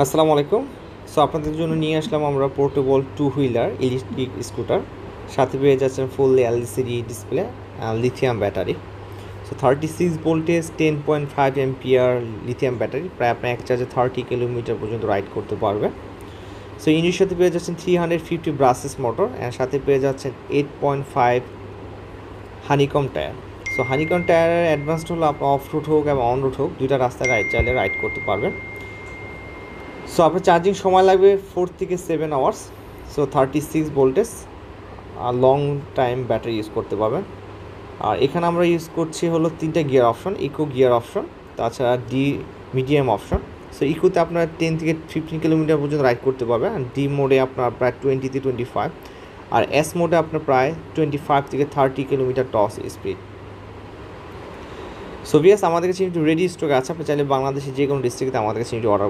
আসসালামু আলাইকুম। সো আপনাদের জন্য নিয়ে আসলাম আমরা portable two wheeler electric scooter. সাথে পেয়ে যাচ্ছেন fully LCD display, lithium battery. So 36 voltage 10.5 ampere lithium battery, প্রায় আপনি এক চার্জে 30 কিলোমিটার পর্যন্ত রাইড করতে পারবে। সো ইঞ্জিনের সাথে পেয়ে যাচ্ছেন 350 ব্রাসেস মোটর, অ্যান্ড সাথে পেয়ে যাচ্ছেন 8.5 হানিকম টায়ার। সো হানিকম টায়ারের অ্যাডভান্সড হলো আপনার অফ রুট হোক এবং অন রুট হোক, দুইটা রাস্তায় চাইলে রাইড করতে পারবেন। সো আপনার চার্জিং সময় লাগবে 4 থেকে 7 আওয়ার্স। সো 36 ভোল্টেজ আর লং টাইম ব্যাটারি ইউজ করতে পারবেন। আর এখানে আমরা ইউজ করছি হলো 3টা gear option, eco gear option, তাছাড়া মিডিয়াম অপশন। সো ইকোতে আপনার 10 থেকে 15 কিলোমিটার পর্যন্ত রাইড করতে পারবেন, আর ডি মোডে আপনার প্রায় 20 থেকে 25, আর এস মোডে আপনার প্রায় 25 থেকে 30 kilometre top speed. So VS আমাদের কাছে কিন্তু রেডি স্টক আছে, আপনি চাইলে বাংলাদেশের যে কোনো ডিস্ট্রিক্টে আমাদের কাছে অর্ডার